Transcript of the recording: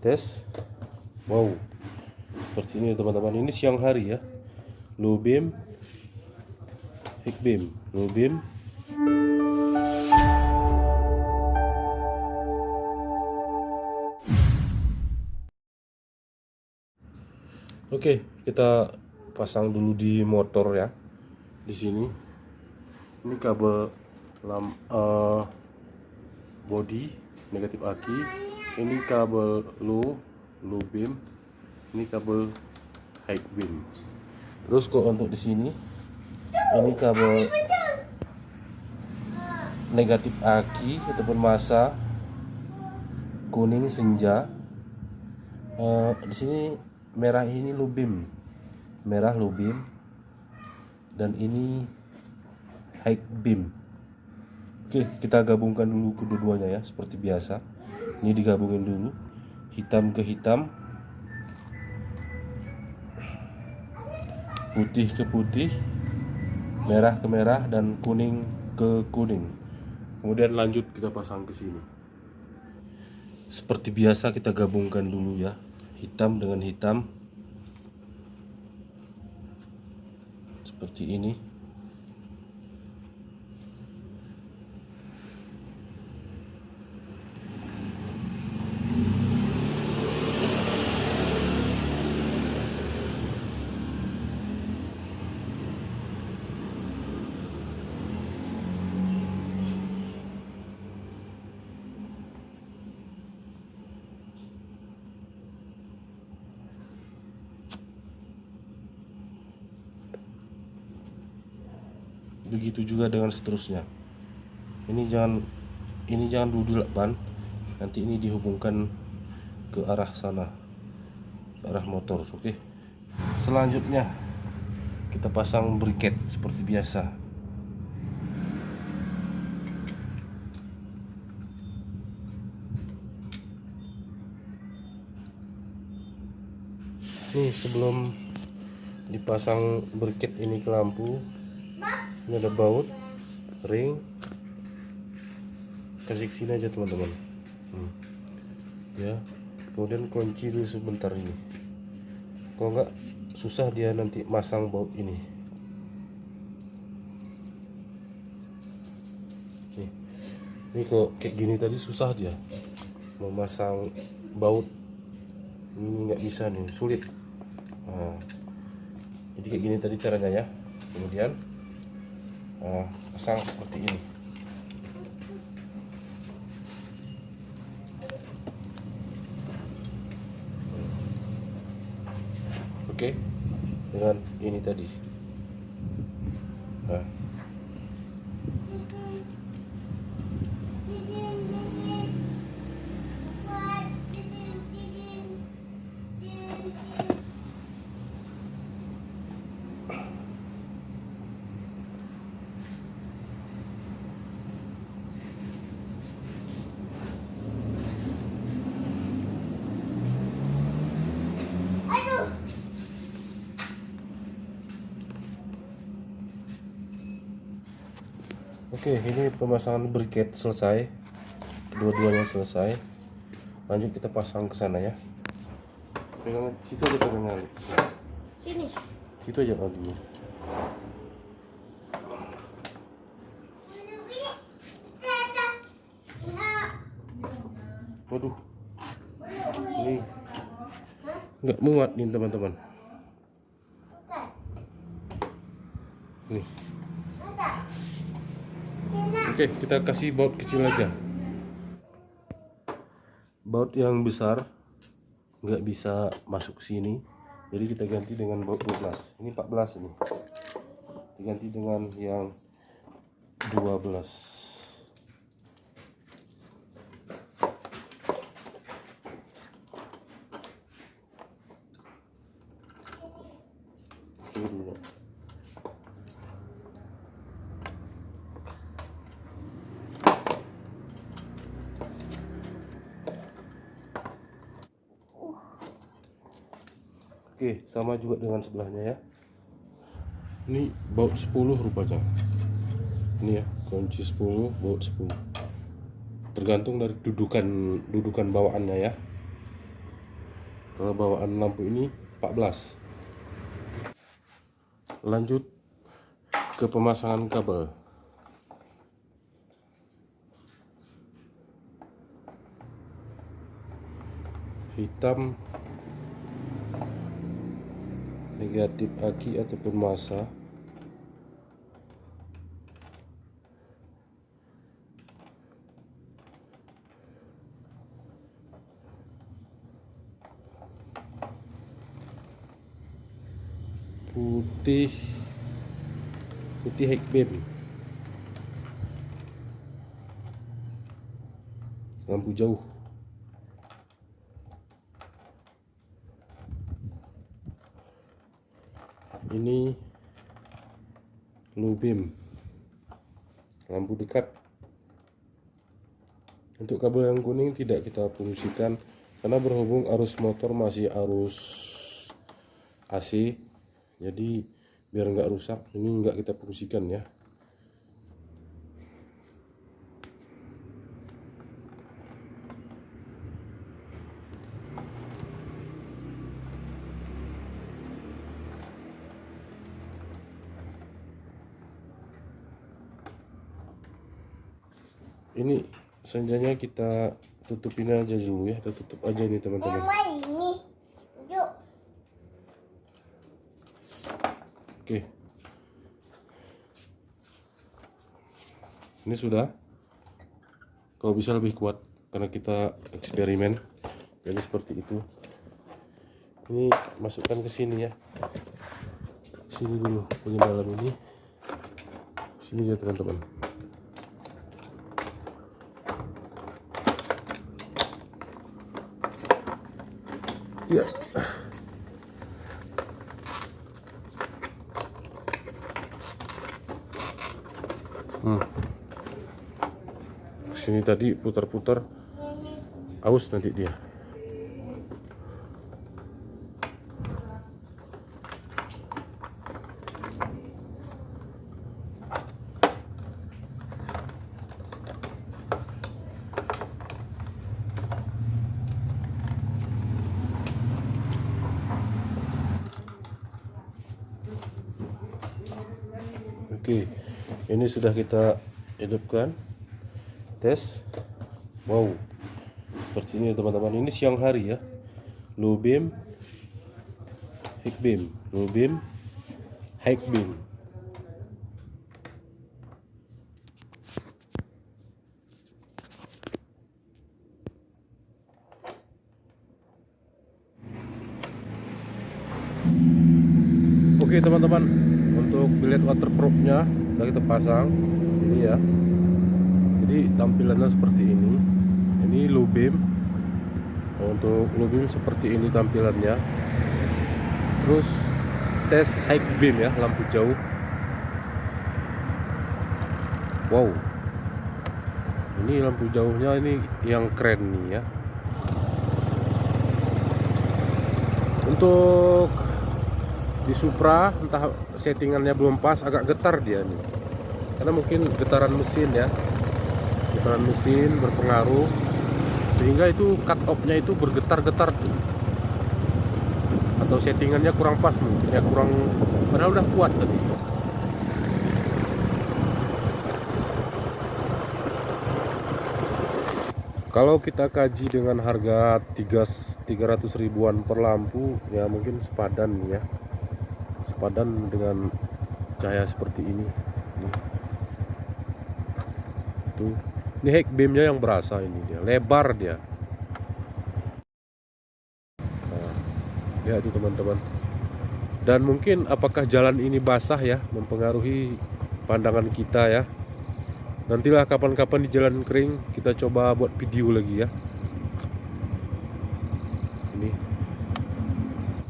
tes. Wow, seperti ini teman-teman. Ini siang hari ya. Low beam, high beam, low beam. Oke, kita pasang dulu di motor ya. Di sini. Ini kabel body negatif aki. Ini kabel low beam. Ini kabel high beam. Terus kok untuk di sini ini kabel negatif aki ataupun masa kuning senja. Di sini merah ini low beam, merah low beam, dan ini high beam. Oke, kita gabungkan dulu kedua-duanya ya, seperti biasa. Ini digabungin dulu, hitam ke hitam, putih ke putih, merah ke merah, dan kuning ke kuning. Kemudian lanjut kita pasang ke sini. Seperti biasa kita gabungkan dulu ya, hitam dengan hitam, seperti ini. Begitu juga dengan seterusnya. Ini jangan dulu dilakukan. Nanti ini dihubungkan ke arah sana, ke arah motor. Oke. Selanjutnya kita pasang briket seperti biasa. Nih, sebelum dipasang briket ini ke lampu, ini ada baut, ring. Kasih sini aja teman-teman. Ya, kemudian kunci dulu sebentar ini. Kalau enggak susah dia nanti masang baut ini. Ini kok kayak gini tadi susah dia memasang baut. Ini nggak bisa nih, sulit. Nah, jadi kayak gini tadi caranya ya. Kemudian pasang seperti ini. Oke, dengan ini tadi. Nah, oke, ini pemasangan briket selesai, kedua-duanya selesai. Lanjut kita pasang ke sana ya. Pegang situ aja, pegang sini. Situ aja dulu. Waduh, ini nggak muat nih teman-teman. Nih. Oke, kita kasih baut kecil aja. Baut yang besar nggak bisa masuk sini, jadi kita ganti dengan baut 12. Ini 14 ini. Diganti dengan yang 12. Oke, sama juga dengan sebelahnya ya. Ini baut 10 rupanya. Ini ya, kunci 10, baut 10. Tergantung dari dudukan bawaannya ya. Kalau bawaan lampu ini 14. Lanjut ke pemasangan kabel. Hitam negatif aki ataupun massa. Putih high beam, lampu jauh. Ini low beam, lampu dekat. Untuk kabel yang kuning tidak kita fungsikan karena berhubung arus motor masih arus AC, jadi biar nggak rusak ini nggak kita fungsikan ya. Ini senjanya kita tutupin aja dulu ya, kita tutup aja nih teman-teman. Oke, ini sudah. Kalau bisa lebih kuat karena kita eksperimen, jadi seperti itu. Ini masukkan ke sini ya, sini dulu bagian dalam ini, sini ya teman-teman. Ya, sini tadi putar-putar, aus nanti dia. Oke, ini sudah kita hidupkan. Tes. Wow, seperti ini teman-teman. Ini siang hari ya. Low beam, high beam, low beam, high beam. Oke teman-teman, untuk bilet waterproofnya udah kita pasang ini ya. Jadi tampilannya seperti ini. Ini low beam. Untuk low beam seperti ini tampilannya. Terus tes high beam ya, lampu jauh. Wow, ini lampu jauhnya ini yang keren nih ya. Untuk di Supra entah settingannya belum pas, agak getar dia nih karena mungkin getaran mesin ya, getaran mesin berpengaruh sehingga itu cut off-nya itu bergetar-getar tuh, atau settingannya kurang pas mungkin ya, kurang, padahal udah kuat tadi. Kalau kita kaji dengan harga 300 ribuan per lampu ya, mungkin sepadan ya, sepadan dengan cahaya seperti ini. Tuh, ini high beamnya yang berasa, ini dia lebar dia. Nah, lihat itu teman-teman. Dan mungkin apakah jalan ini basah ya, mempengaruhi pandangan kita ya. Nantilah kapan-kapan di jalan kering kita coba buat video lagi ya.